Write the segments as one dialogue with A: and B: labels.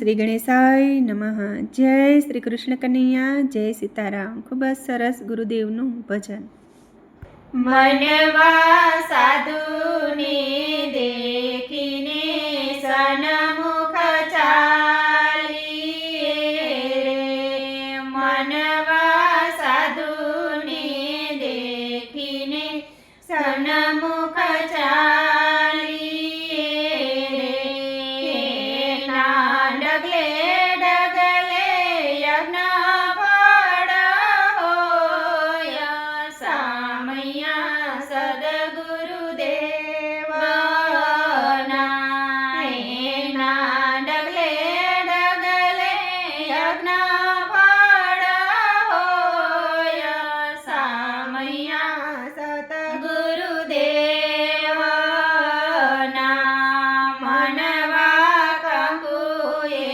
A: શ્રી ગણેશાય નમઃ. જય શ્રી કૃષ્ણ કનૈયા, જય સીતારામ. ખૂબ જ સરસ ગુરુદેવનું ભજન.
B: મનવા સાધુને દેખીને સન્મુખ ચાલીએ રે. મનવા સાધુને દેખીને સન્મુખ ચાલીએ રે. ના ડગલે ડગલે યજ્ઞ ફળ હોય. સામૈયા સદગુરુદેવના એના ડગલે ડગલે યજ્ઞ ફળ હોય. સામૈયા સદગુરુદેવના મનવા કંકુએ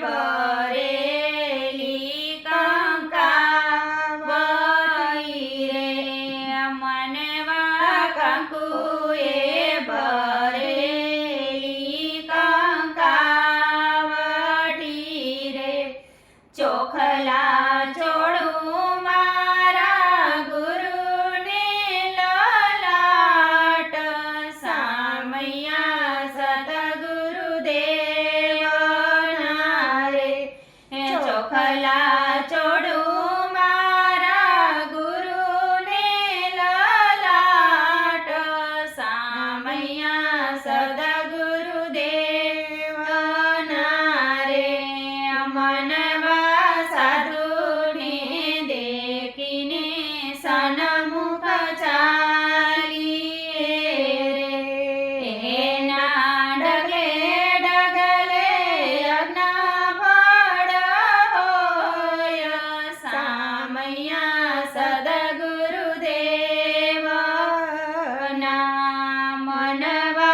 B: ભરેલી કંકાવટી રે. મનવા કંકુએ ભરેલી કંકાવટી રે. ચોખલા ચોળું મારા ગુરુને લલાટ. સામૈયા સદગુરુદેવના રે. ચોખલા ચોળું મારા ગુરુને લલાટ. સામૈયા સદગુરુદેવના રે. મનવા સાધુને દેખીને સન્મુખ ચાલીએ રે. એના ડગલે ડગલે યજ્ઞ ફળ હોય. સામૈયા સદગુરુદેવના મનવા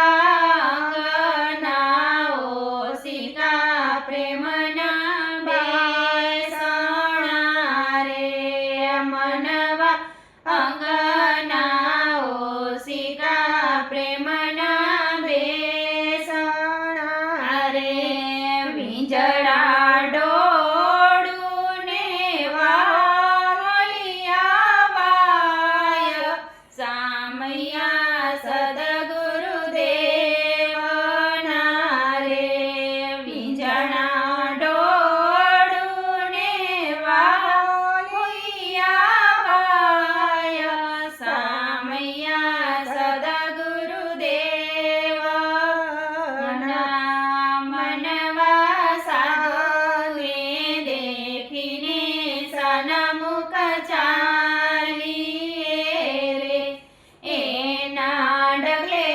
B: ઓસિકા પ્રેમના બેસણા રે. મનવા અંગના ઓસિકા પ્રેમના બેસણા રે. વીંજળા ડોળું ને વાલિયા બાય. સામૈયા સદગુરુદેવના રે. વીંજળા ડોળું ને વાલિયા બાય. સામૈયા સદગુરુદેવના મનવા સાધુને દેખીને સન્મુખ ચાલીએ રે. એના ડગલે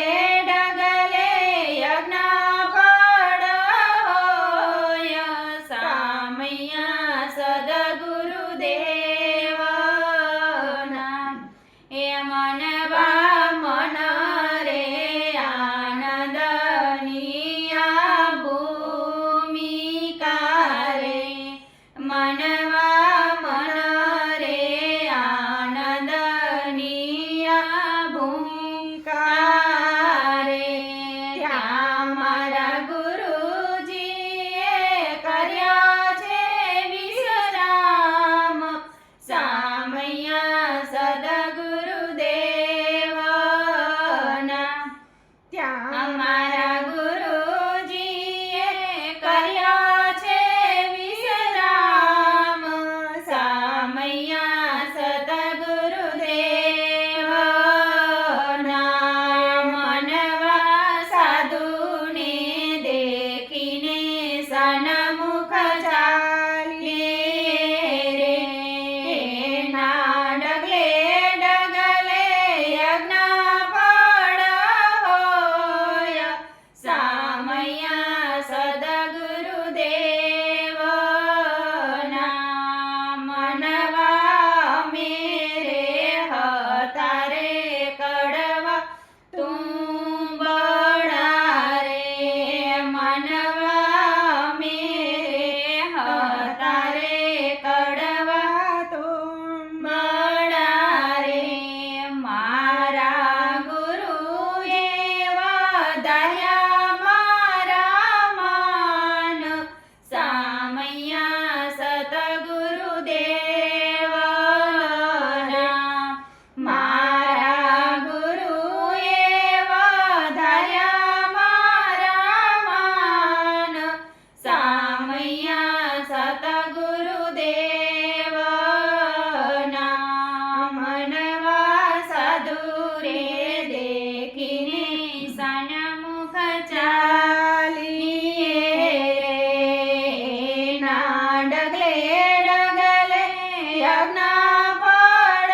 B: ડગલે યજ્ઞ ફળ હોય. સામૈયા સદગુરુદેવના એ મનવા મન રે આનંદની આ ભૂમિકા રે. મનવા મન રે આનંદની આ ભૂમિકા રે. ત્યાં મારા ગુરુજીએ કર્યા છે વિશ્રામ. સામૈયા સદગુરુદેવના. ત્યાં મારા ગુરુજીએ કર્યા છે વિશ્રામ. સામૈયા સદગુરુદેવના રે દેખીને સન્મુખ ચાલીએ રે ના ડગલે ડગલે યજ્ઞ ફળ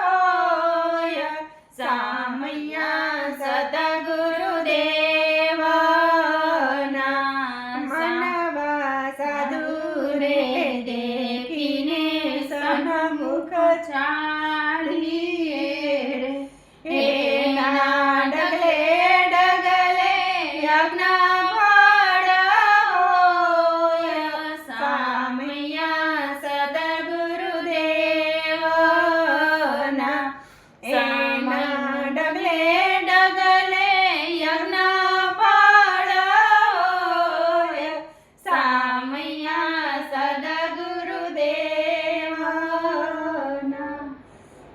B: હોય સામૈયા સદગુરુદેવના
A: માનવા સાધુ
B: રે દેખીને સન્મુખ ચાલીએ રે એના ડગલે ડગલે યજ્ઞ ફળ હોય સામૈયા સદગુરુદેવના એના ડગલે ડગલે યજ્ઞ ફળ હોય સામૈયા સદગુરુદેવના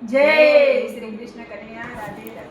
A: જય શ્રી કૃષ્ણ કનૈયા રાધે રાધે.